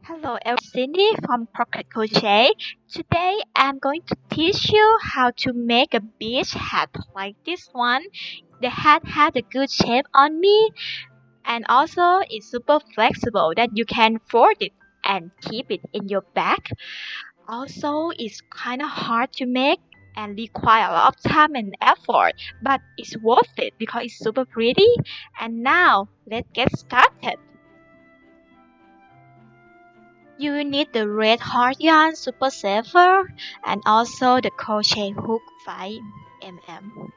Hello, Cindy from Crocket Crochet. Today I'm going to teach you how to make a beach hat like this one. The hat had a good shape on me and also it's super flexible that you can fold it and keep it in your bag. Also, it's kind of hard to make and require a lot of time and effort, but it's worth it because it's super pretty. And now let's get started. You will need the red heart yarn super saver and also the crochet hook 5 mm.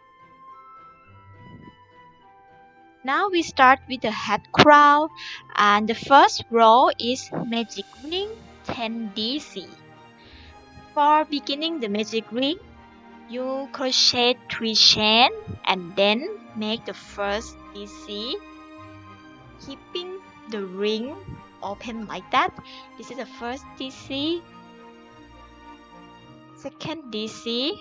Now we start with the hat crown and the first row is magic ring 10 DC. For beginning the magic ring, you crochet 3 chain and then make the first DC, keeping the ring open like that. This is the first DC, second DC,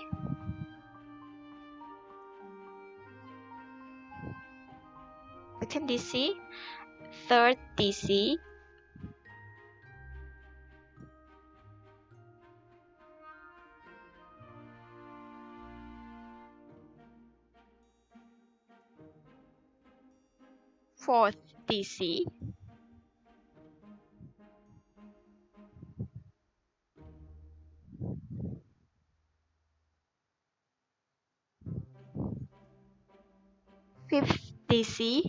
second DC, third DC, fourth DC, fifth DC,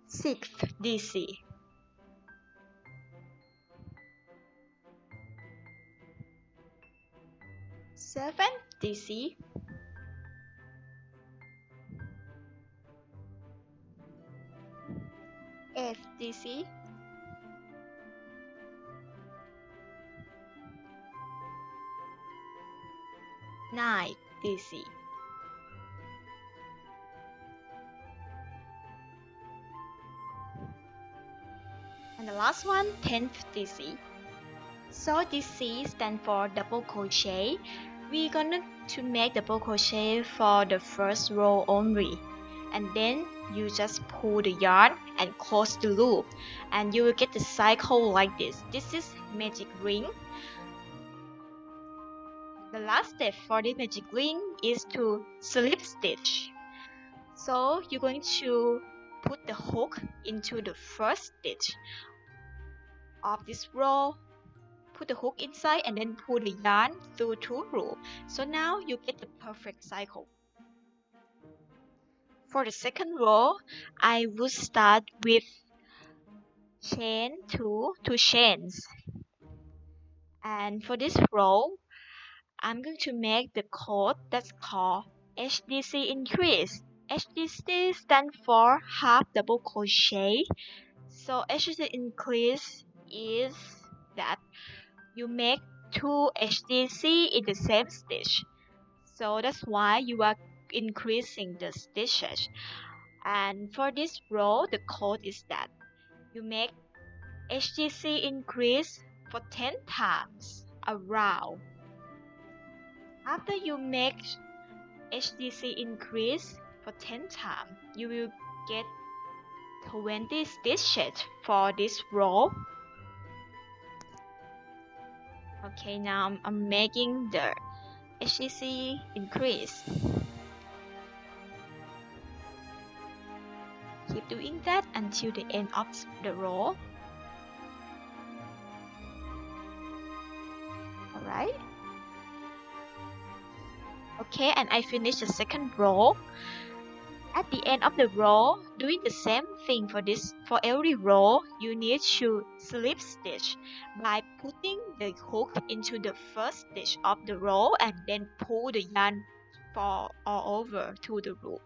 sixth DC, seventh DC, eighth DC, ninth DC. And the last one, 10th DC. So DC stand for double crochet. We're gonna to make double crochet for the first row only. And then you just pull the yarn and close the loop. And you will get the cycle like this. This is magic ring. The last step for the magic ring is to slip stitch. So you're going to put the hook into the first stitch of this row, put the hook inside and then pull the yarn through 2 loops. So now you get the perfect cycle. For the second row, I would start with chain 2 chains. And for this row, I'm going to make the code that's called HDC increase. HDC stands for half double crochet. So HDC increase is that you make 2 HDC in the same stitch. So that's why you are increasing the stitches. And for this row, the code is that you make HDC increase for 10 times around. After you make HDC increase for 10 times, you will get 20 stitches for this row. Okay, now I'm making the HDC increase. Keep doing that until the end of the row. Alright. Okay, and I finished the second row. At the end of the row, doing the same thing for every row, you need to slip stitch by putting the hook into the first stitch of the row and then pull the yarn all over to the loop.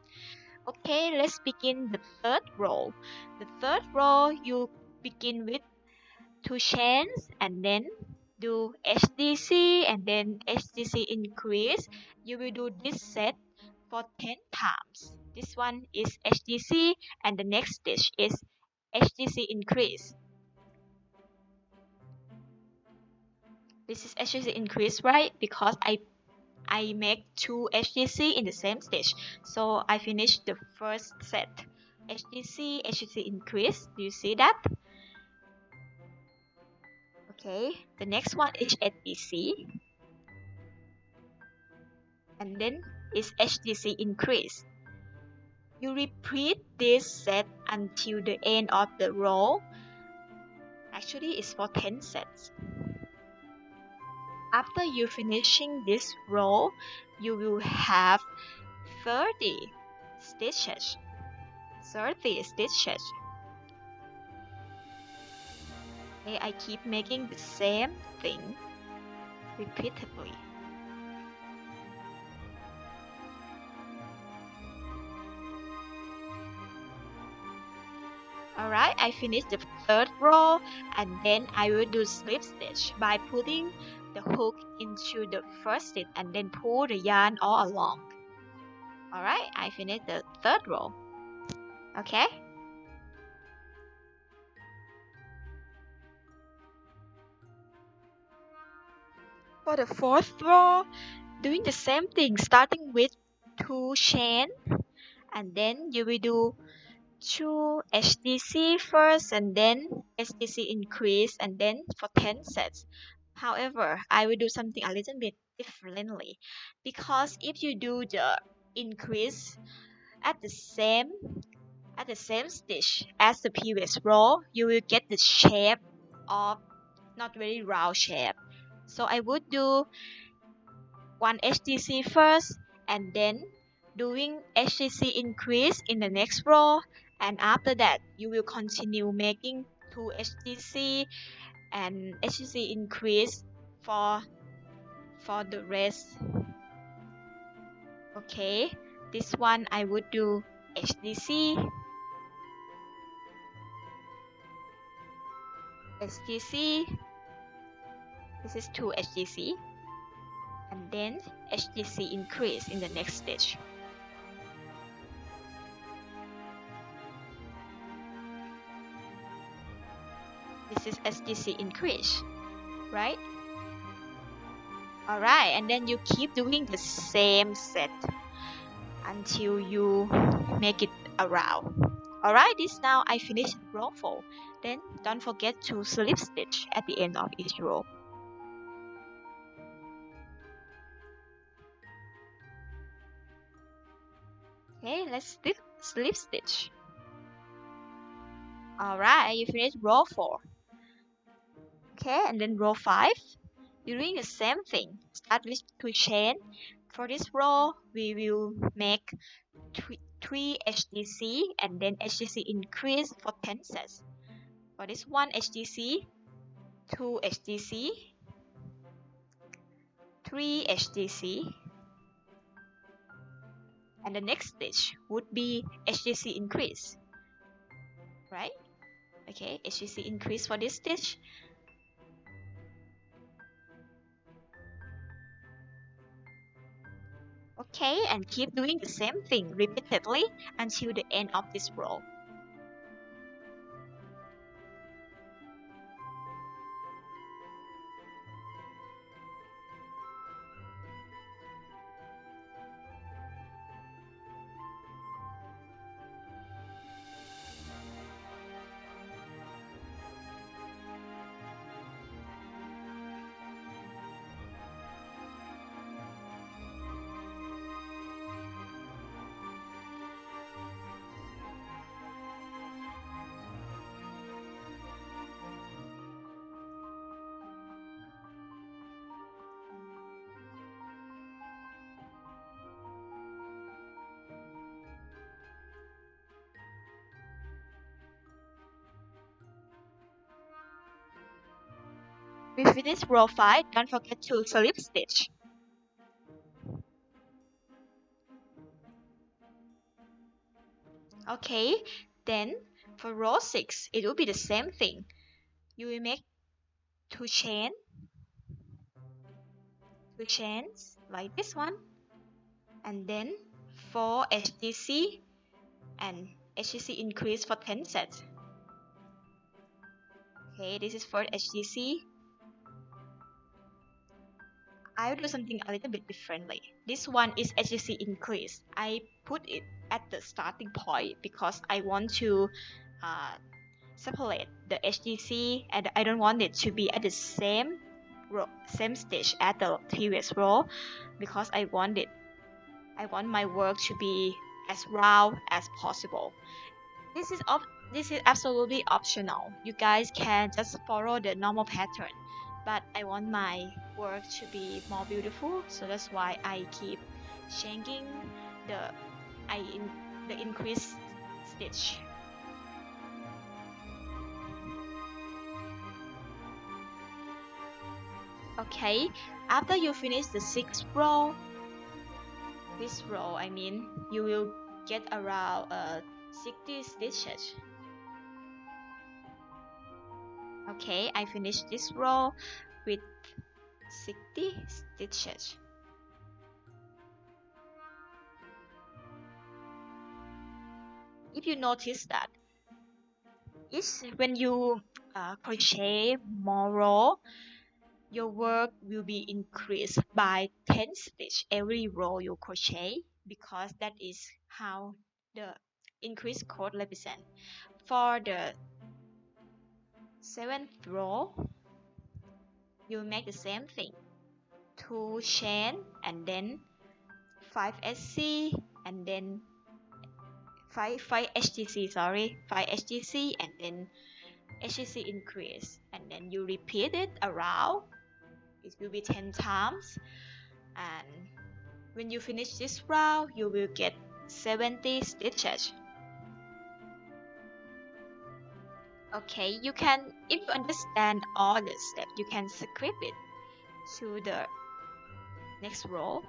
Okay, let's begin the third row. The third row, you begin with 2 chains and then do HDC and then HDC increase. You will do this set for 10 times. This one is HDC and the next stitch is HDC increase. This is HDC increase, right? Because I I make 2 HDC in the same stitch. So I finished the first set. HDC, HDC increase. Do you see that? Okay, the next one is HDC. And then is HDC increase. You repeat this set until the end of the row. Actually, it's for 10 sets. After you finishing this row, you will have 30 stitches. 30 stitches. Okay, I keep making the same thing repeatedly. Alright, I finished the third row, and then I will do slip stitch by putting the hook into the first stitch and then pull the yarn all along. Alright, I finished the third row. Okay. For the fourth row, doing the same thing, starting with 2 chain, and then you will do 2 HDC first, and then HDC increase, and then for 10 sets. However, I will do something a little bit differently, because if you do the increase at the same stitch as the previous row, you will get the shape of not very round shape. So I would do 1 HDC first, and then doing HDC increase in the next row, and after that you will continue making 2 HDC and HDC increase for the rest. Okay, this one I would do HDC, HDC, this is 2 HDC, and then HDC increase in the next stitch. This is HDC increase, right? Alright, and then you keep doing the same set until you make it around. Alright, this now I finished row 4. Then don't forget to slip stitch at the end of each row. Okay, let's slip stitch. Alright, you finished row 4. Okay, and then row 5. You're doing the same thing. Start with 2 chain. For this row, we will make 3 HDC and then HDC increase for 10 sets. For this one HDC, 2 HDC, 3 HDC, and the next stitch would be HDC increase, right? Okay, HDC increase for this stitch. Okay, and keep doing the same thing repeatedly until the end of this row. We finished row 5, don't forget to slip stitch. Okay, then for row 6, it will be the same thing. You will make 2 chains like this one, and then 4 HDC and HDC increase for 10 sets. Okay, this is for HDC. I'll do something a little bit differently. This one is HTC increase. I put it at the starting point because I want to uh, separate the HTC, and I don't want it to be at the same same stage as the previous row, because I want my work to be as round as possible. This is absolutely optional. You guys can just follow the normal pattern, but I want my work to be more beautiful, so that's why I keep changing the the increased stitch. Okay, after you finish the 6th row, this row, I mean, you will get around 60 stitches. Okay, I finished this row with 60 stitches. If you notice that when you crochet more row, your work will be increased by 10 stitch every row you crochet, because that is how the increase code represent. For the 7th row, you make the same thing, 2 chain and then 5 SC and then 5 HTC, sorry, 5 HTC and then HTC increase, and then you repeat it around. It will be 10 times, and when you finish this round, you will get 70 stitches. Okay, you can, if you understand all the steps, you can script it to the next row.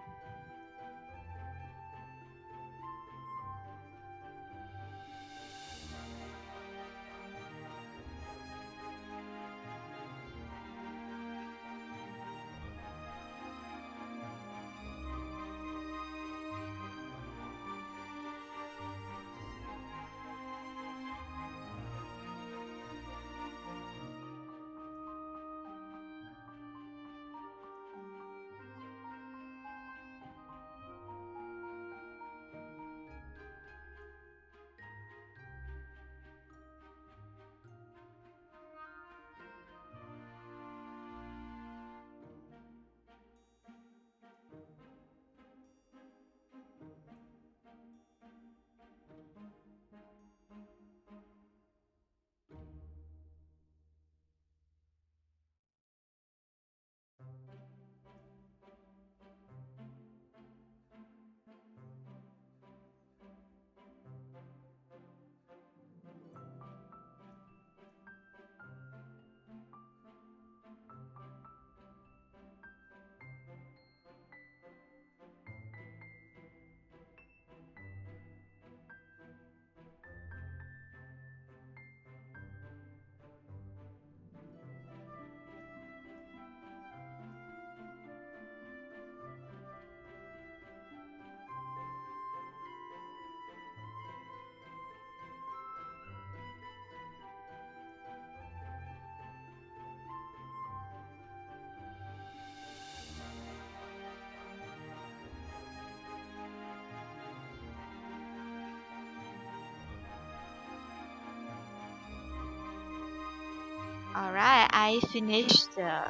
Alright, I finished the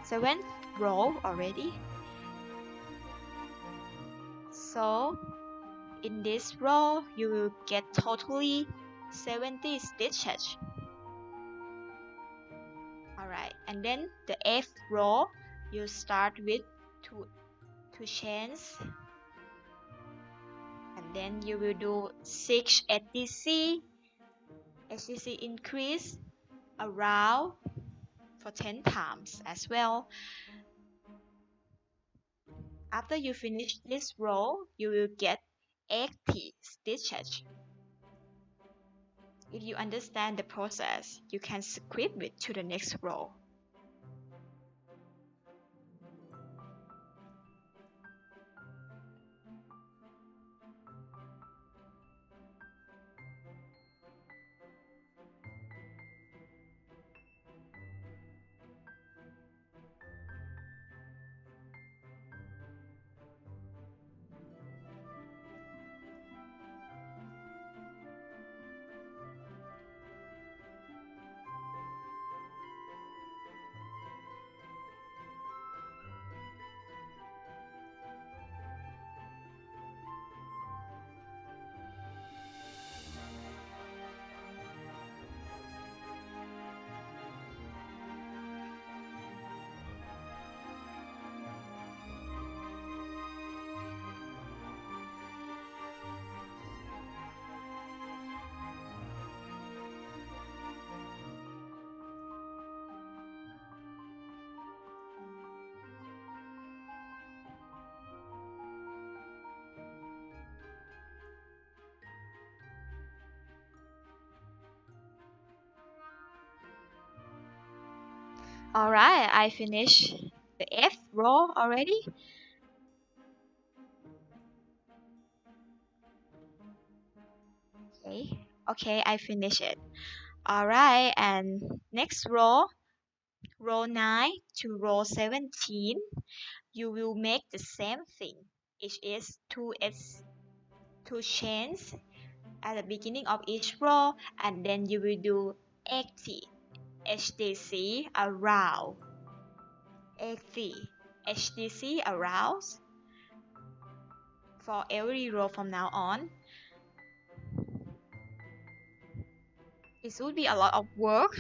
7th row already. So in this row, you will get totally 70 stitches. Alright, and then the 8th row, you start with two chains, and then you will do 6 HTC increase around for 10 times as well. After you finish this row, you will get 80 stitches. If you understand the process, you can script it to the next row. Alright, I finished the 8th row already. Okay, I finished it. Alright, and next row, row 9 to row 17, you will make the same thing. It is two chains at the beginning of each row, and then you will do 80 HDC around 80 HDC around for every row from now on. It would be a lot of work,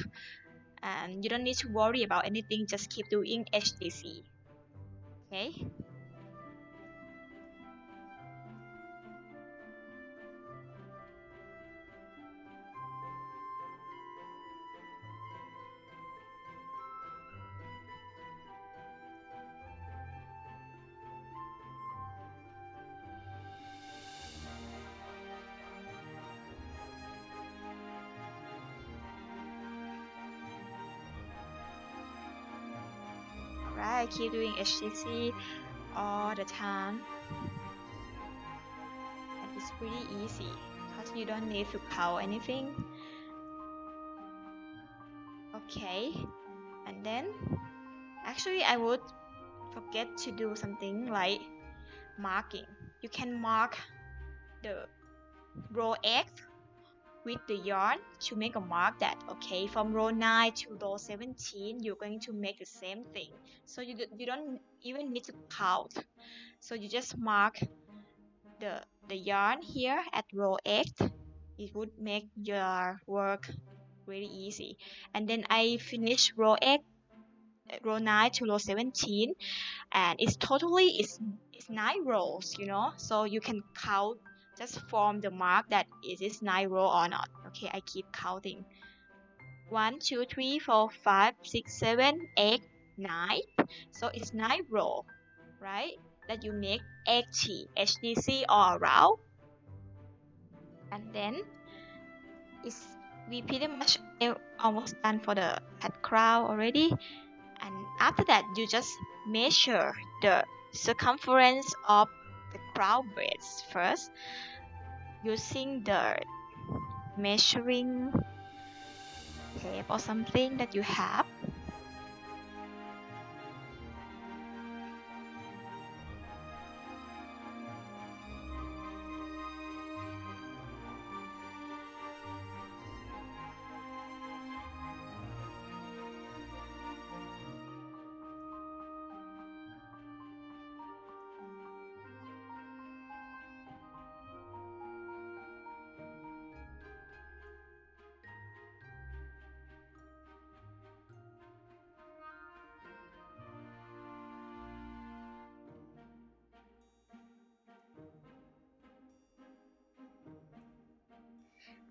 and you don't need to worry about anything, just keep doing HDC. Okay. Alright, keep doing HTC all the time. And it's pretty easy because you don't need to count anything. Okay, and then actually I would forget to do something like marking. You can mark the row X with the yarn to make a mark that, okay, from row 9 to row 17 you're going to make the same thing, so you don't even need to count. So you just mark the yarn here at row 8. It would make your work really easy. And then I finished row 8, row 9 to row 17, and it's 9 rows, you know, so you can count just from the mark that is this 9 row or not. Okay, I keep counting. 1 2 3 4 5 6 7 8 9. So it's 9 row, right, that you make 80 HDC all around. And then we pretty much almost done for the head crown already. And after that you just measure the circumference of the crown base first using the measuring tape or something that you have.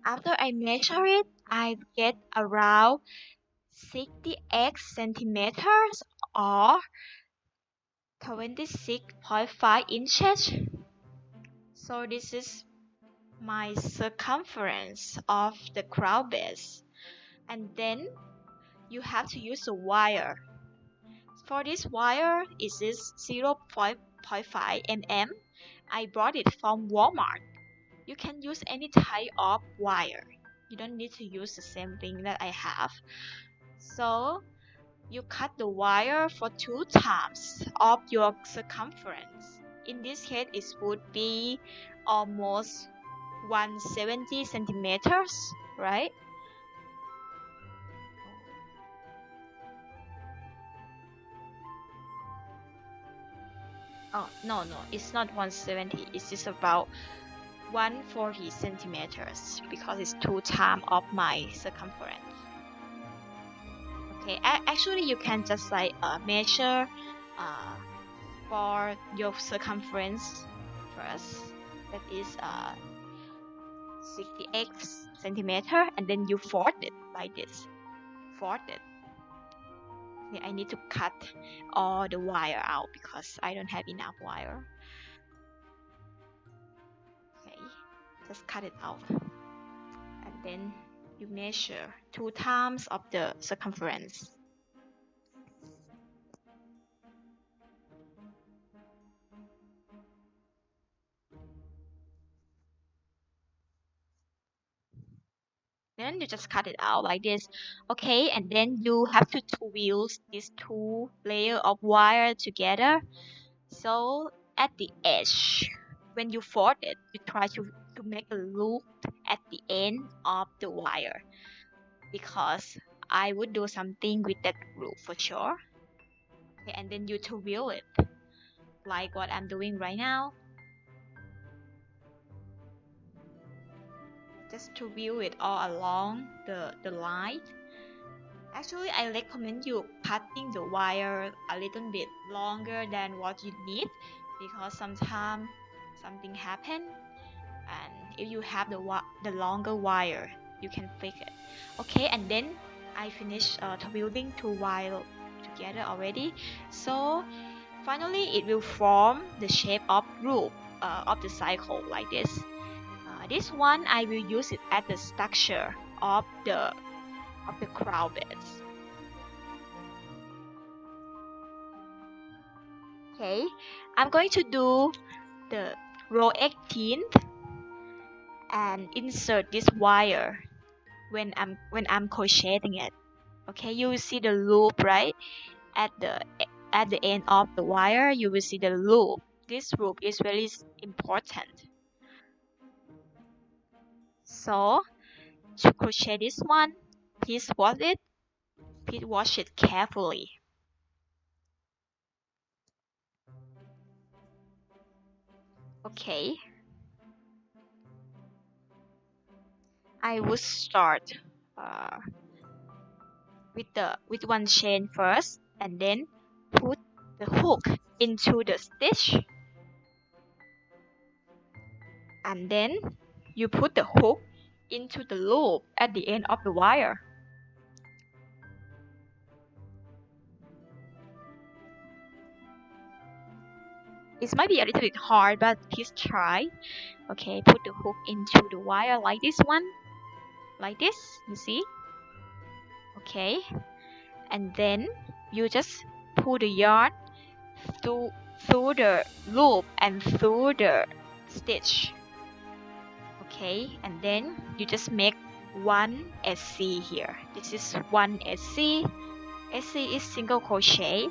After I measure it, I get around 68 centimeters or 26.5 inches. So this is my circumference of the crown base. And then you have to use a wire. For this wire, it is 0.5 mm. I bought it from Walmart. You can use any type of wire. You don't need to use the same thing that I have. So you cut the wire for 2 times of your circumference. In this case, it would be almost 170 centimeters, right? Oh, no, it's not 170. It's just about 140 centimeters because it's 2 times of my circumference. Okay, actually you can just like measure for your circumference first. That is 68 centimeter, and then you fold it like this. Fold it. Okay, I need to cut all the wire out because I don't have enough wire. Okay, just cut it out. And then you measure 2 times of the circumference. Then you just cut it out like this. Okay, and then you have to twirl these two layers of wire together. So at the edge, when you fold it, you try to make a loop at the end of the wire, because I would do something with that loop for sure. Okay, and then you twirl it like what I'm doing right now. Just twirl it all along the line. Actually, I recommend you cutting the wire a little bit longer than what you need, because sometimes something happen, and if you have the longer wire, you can fix it. Okay, and then I finished twirling two wire together already. So finally, it will form the shape of loop of the cycle like this. This one I will use it as the structure of the crown beds. Okay, I'm going to do the row 18 and insert this wire when I'm crocheting it. Okay, you will see the loop right at the end of the wire. You will see the loop. This loop is very important. So to crochet this one, please wash it carefully. Okay, I will start uh, with one chain first, and then put the hook into the stitch, and then you put the hook into the loop at the end of the wire. It might be a little bit hard, but please try. Okay, put the hook into the wire like this one, like this, you see? Okay, and then you just pull the yarn through the loop and through the stitch. Okay, and then you just make one SC here. This is one SC. SC is single crochet.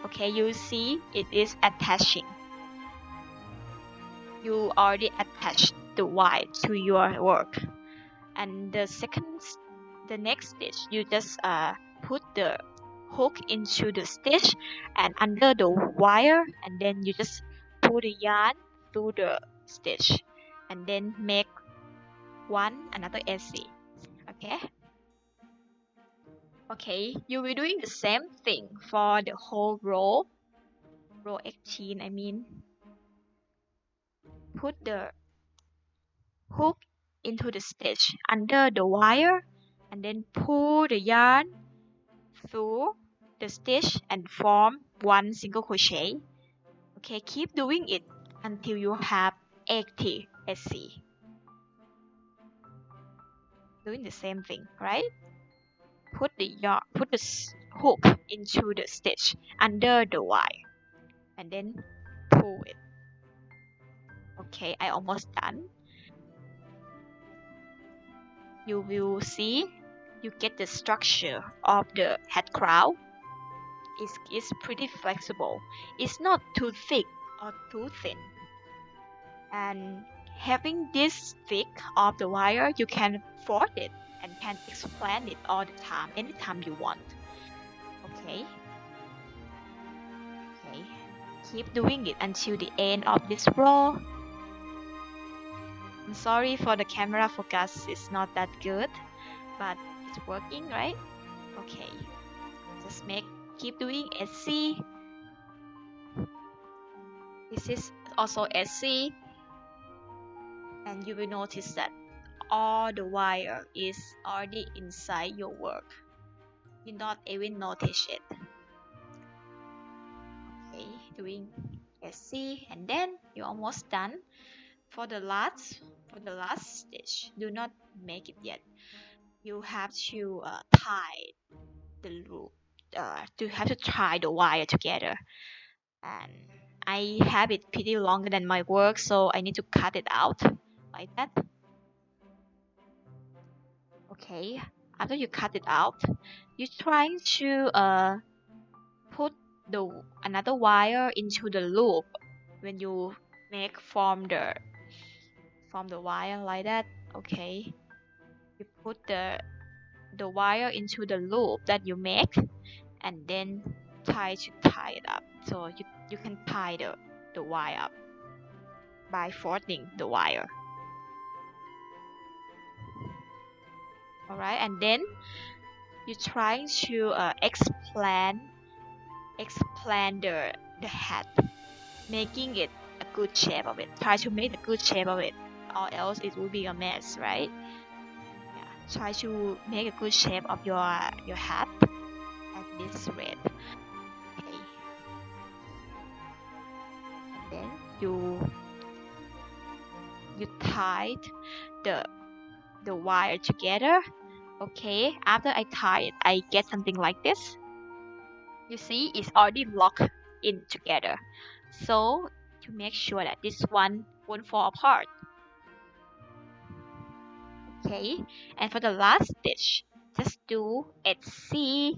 Okay, you see it is attaching. You already attached the Y to your work. And the next stitch, you just put the hook into the stitch and under the wire, and then you just pull the yarn through the stitch, and then make another SC. Okay, you will be doing the same thing for the whole row 18. I mean, put the hook into the stitch under the wire, and then pull the yarn through the stitch and form one single crochet. Okay, keep doing it until you have 80 SC. Doing the same thing, right? Put the hook into the stitch under the wire, and then pull it. Okay, I almost done. You will see you get the structure of the head crown. It's pretty flexible. It's not too thick or too thin. And having this thick of the wire, you can fold it and can expand it all the time, anytime you want. Okay. Keep doing it until the end of this row. I'm sorry for the camera focus, it's not that good, but it's working, right? Okay, just keep doing SC. This is also SC, and you will notice that all the wire is already inside your work. You not even notice it. Okay, doing SC, and then you're almost done. For the last stitch, do not make it yet. You have to tie the loop. Have to tie the wire together, and I have it pretty longer than my work, so I need to cut it out like that. Okay, after you cut it out, you're trying to put another wire into the loop when you make from the wire like that. Okay, you put the wire into the loop that you make, and then tie it up. So you can tie the wire up by folding the wire. Alright, and then you're trying to explain the hat, making it a good shape of it. Try to make a good shape of it, or else it will be a mess, right? Yeah, try to make a good shape of your hat at this rate. Okay, and then you tied the wire together. Okay, after I tie it, I get something like this. You see, it's already locked in together. So to make sure that this one won't fall apart. Okay, and for the last stitch, just do HC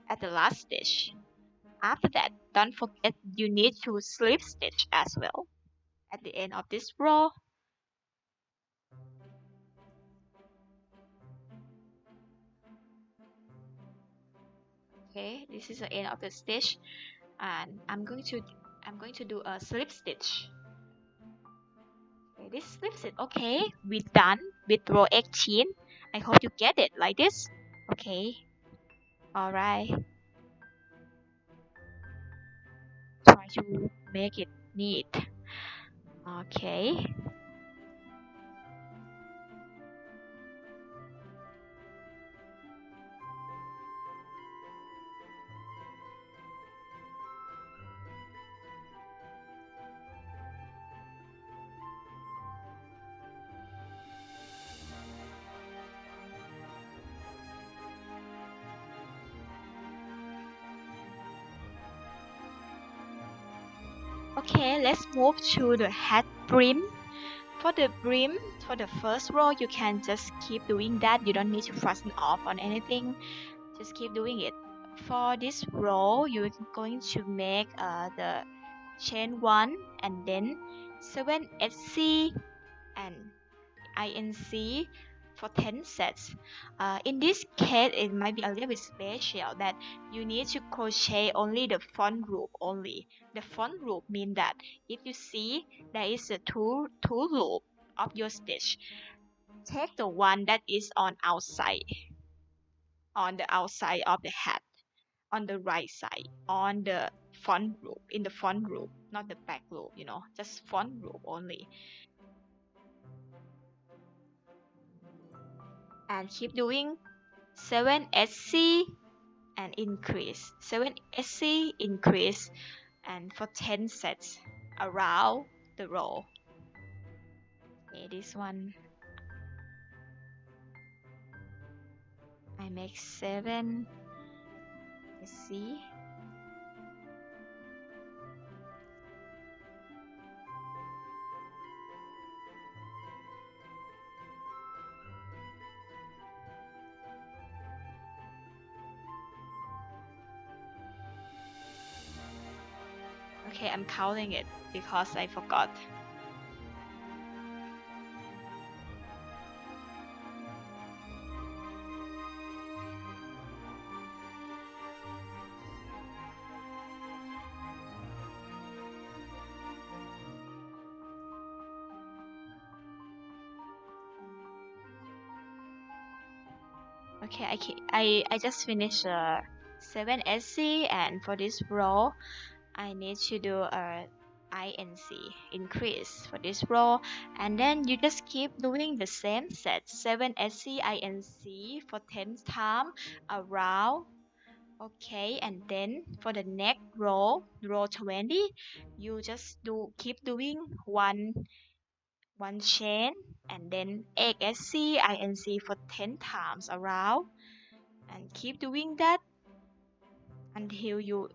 at the last stitch. After that, don't forget you need to slip stitch as well at the end of this row. Okay, this is the end of the stitch, and I'm going to do a slip stitch. Okay, this slips it. Okay, we're done with row 18. I hope you get it like this. Okay, alright. Try to make it neat. Okay. Okay, let's move to the hat brim. For the brim, for the first row, you can just keep doing that. You don't need to fasten off on anything. Just keep doing it. For this row, you're going to make the chain 1 and then 7 SC and INC for 10 sets. In this case, it might be a little bit special that you need to crochet only the front loop only. The front loop means that if you see there is a two loop of your stitch, take the one that is on the outside of the hat, on the right side, on the front loop, in the front loop, not the back loop, just front loop only. And keep doing 7 SC and increase 7 SC increase, and for 10 sets around the row. Okay, this one I make 7 SC. Okay, I'm counting it because I forgot. Okay, I just finished 7 SC, and for this row I need to do a INC increase for this row, and then you just keep doing the same set 7 SC INC for 10 times around. Okay, and then for the next row 20, you just keep doing one chain and then 8 SC INC for 10 times around, and keep doing that until you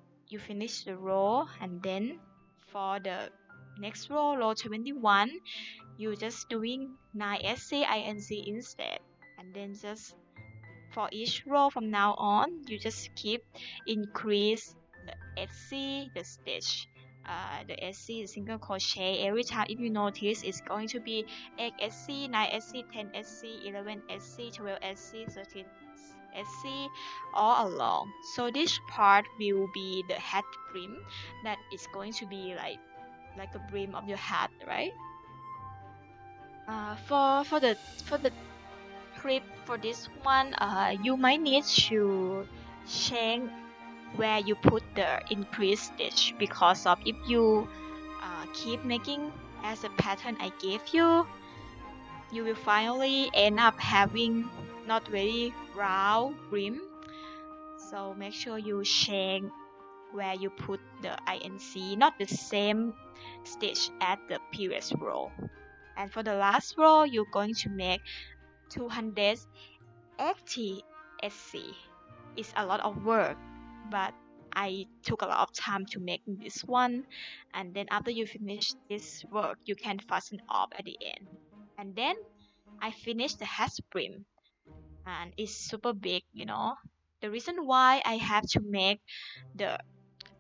finish the row. And then for the next row 21, you just doing 9 SC INC instead, and then just for each row from now on, you just keep increase the SC, the stitch, the SC, the single crochet. Every time, if you notice, it's going to be 8 SC, 9 SC, 10 SC, 11 SC, 12 SC, 13 SC, all along. So this part will be the hat brim that is going to be like a brim of your hat, right? For the tip for this one, you might need to change where you put the increased stitch, because of if you keep making as a pattern I gave you, you will finally end up having not very round brim. So make sure you change where you put the INC, not the same stitch at the previous row. And for the last row, you're going to make 280 SC. It's a lot of work, but I took a lot of time to make this one. And then after you finish this work, you can fasten off at the end. And then I finished the hat brim, and it's super big, you know. The reason why I have to make the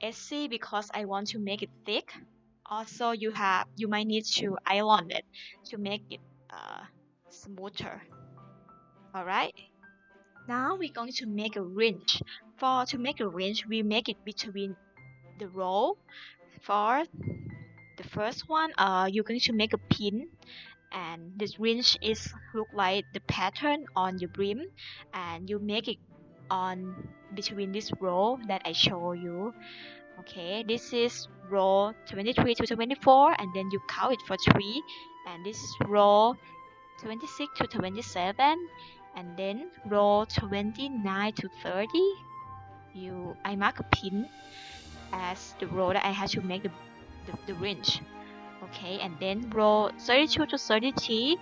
SC because I want to make it thick. Also, you might need to iron it to make it smoother. Alright. Now we're going to make a ridge. To make a ridge, we make it between the row. For the first one, you're going to make a pin, and this ridge is look like the pattern on your brim, and you make it on between this row that I show you. Okay, this is row 23 to 24, and then you count it for 3, and this is row 26 to 27, and then row 29 to 30. I mark a pin as the row that I have to make the ridge. Okay, and then row 32 to 33,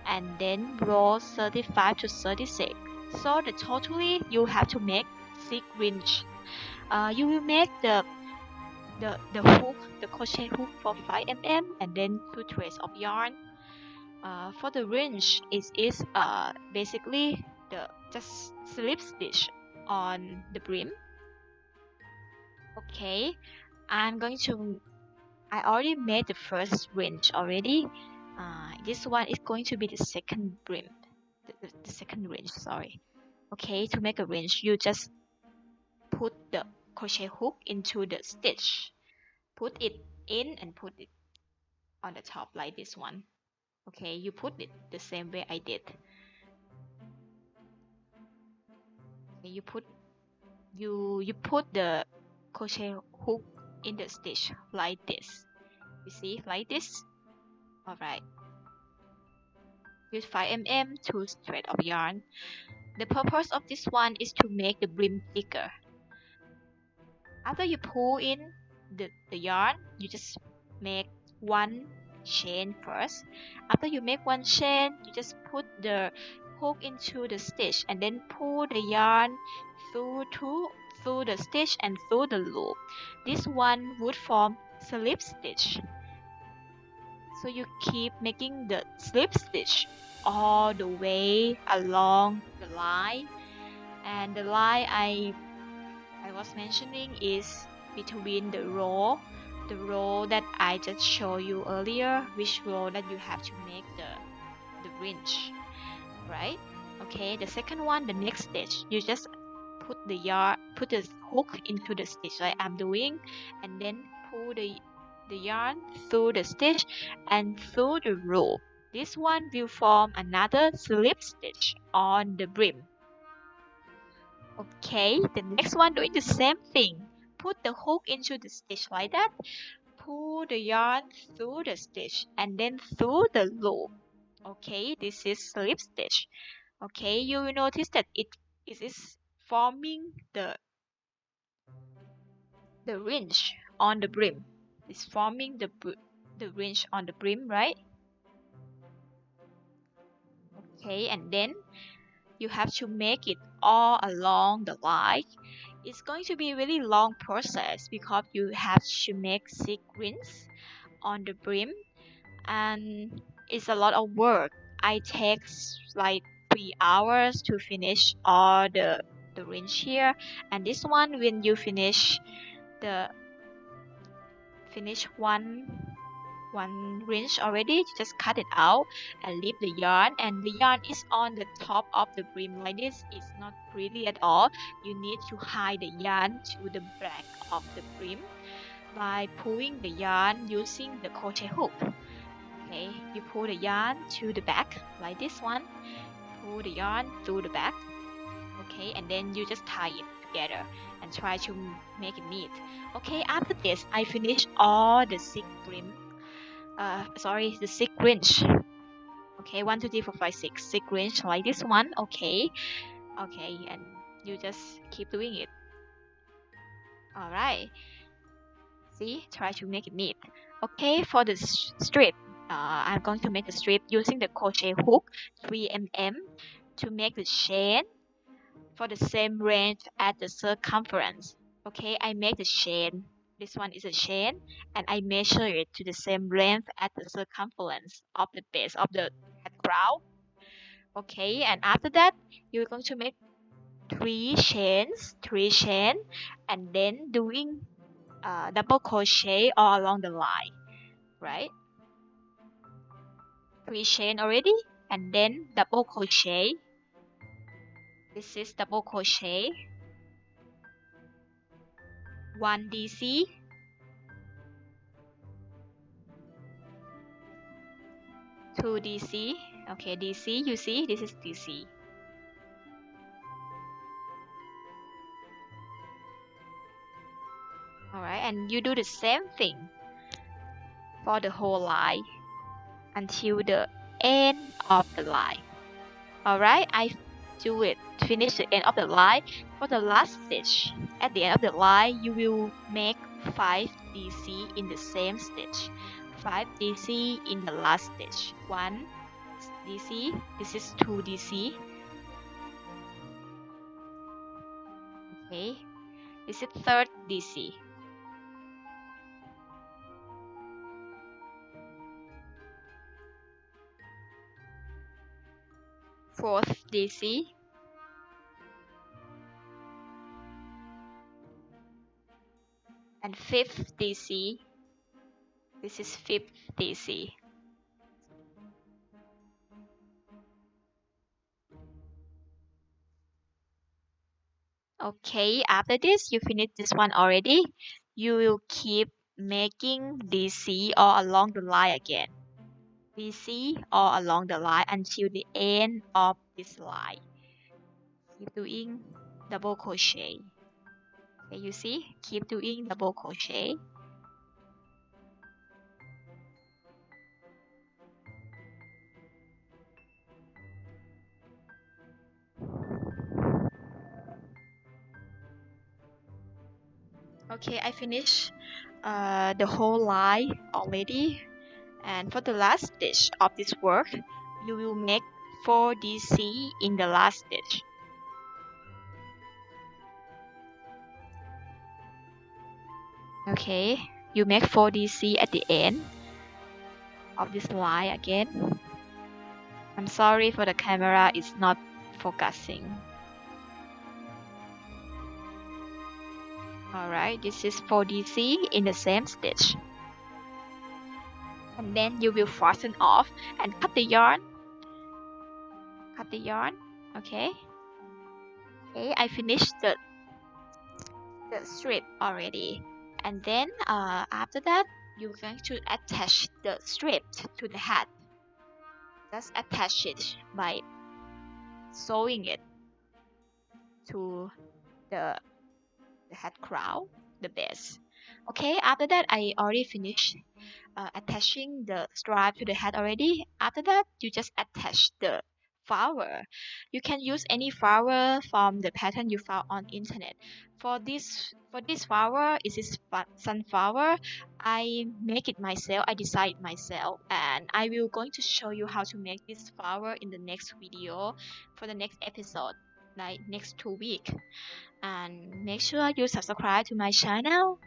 and then row 35 to 36. So the totally you have to make 6 ridge. You will make the hook, the crochet hook for 5 mm, and then 2 threads of yarn. For the ridge, it is basically the just slip stitch on the brim. Okay, I already made the first ridge already. This one is going to be the second brim, the second ridge, sorry. Okay, to make a ridge, you just put the crochet hook into the stitch, put it in and put it on the top like this one. Okay, you put it the same way I did. Okay, you put the crochet hook in the stitch like this. You see, like this. Alright. Use 5 mm, 2 threads of yarn. The purpose of this one is to make the brim thicker. After you pull in the yarn, you just make one chain first. After you make one chain, you just put the hook into the stitch and then pull the yarn through the stitch and through the loop. This one would form slip stitch. So you keep making the slip stitch all the way along the line, and the line I was mentioning is between the row that I just showed you earlier, which row that you have to make the ridge, right? Okay, the second one, the next stitch, you just put the hook into the stitch like I'm doing, and then pull the yarn through the stitch and through the loop. This one will form another slip stitch on the brim. Okay, the next one doing the same thing. Put the hook into the stitch like that. Pull the yarn through the stitch and then through the loop. Okay, this is slip stitch. Okay, you will notice that it is forming the ridge on the brim. It's forming the ridge on the brim, right? Okay, and then you have to make it all along the line. It's going to be a really long process because you have to make 6 rings on the brim, and it's a lot of work. I takes like 3 hours to finish all the range here. And this one, when you finish the one range already, you just cut it out and leave the yarn, and the yarn is on the top of the brim like this. It's not pretty at all. You need to hide the yarn to the back of the brim by pulling the yarn using the crochet hook. Okay, you pull the yarn to the back like this one, pull the yarn through the back. Okay, and then you just tie it together and try to make it neat. Okay, after this I finish all the 6 brim, the 6 range. Okay, 1 2 3 4 5 6 range like this one. Okay, and you just keep doing it. All right, see, try to make it neat. Okay, for the strip, I'm going to make the strip using the crochet hook 3 mm to make the chain for the same range as the circumference. Okay, I make the chain. This one is a chain, and I measure it to the same length as the circumference of the base of the head crown. Okay, and after that, you're going to make 3 chains, and then doing double crochet all along the line, right? 3 chain already, and then double crochet. This is double crochet, 1 DC, 2 DC. Okay, DC, you see, this is DC. Alright, and you do the same thing for the whole line until the end of the line. Alright, I do it, finish the end of the line. For the last stitch, at the end of the line, you will make 5 DC in the same stitch. 5 DC in the last stitch. 1 DC, this is 2 DC. Okay, this is 3rd DC. 4th DC. And 5th DC. This is 5th DC. Okay, after this, you finish this one already. You will keep making DC all along the line again. DC all along the line until the end of this line. Keep doing double crochet. Okay, you see? Keep doing double crochet. Okay, I finished the whole line already. And for the last stitch of this work, you will make 4 DC in the last stitch. Okay, you make 4 DC at the end of this line again. I'm sorry for the camera, it's not focusing. Alright, this is 4 DC in the same stitch. And then you will fasten off and cut the yarn. Okay. Okay, I finished the strip already. And then after that, you're going to attach the strip to the hat. Just attach it by sewing it to the head crown, the base. Okay, after that, I already finished attaching the stripe to the head already. After that, you just attach the flower. You can use any flower from the pattern you found on internet. For this flower, it is sunflower. I make it myself. I decide myself, and I will going to show you how to make this flower in the next video for the next episode, like next 2 weeks. And make sure you subscribe to my channel.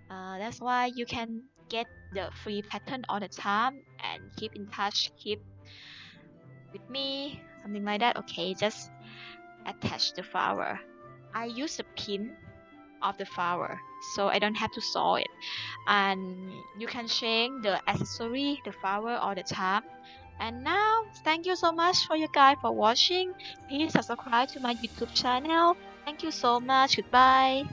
That's why you can get the free pattern all the time and keep in touch, keep with me, something like that. Okay, just attach the flower. I use the pin of the flower so I don't have to sew it, and you can change the accessory, the flower all the time. And now, thank you so much for you guys for watching. Please subscribe to my YouTube channel. Thank you so much. Goodbye.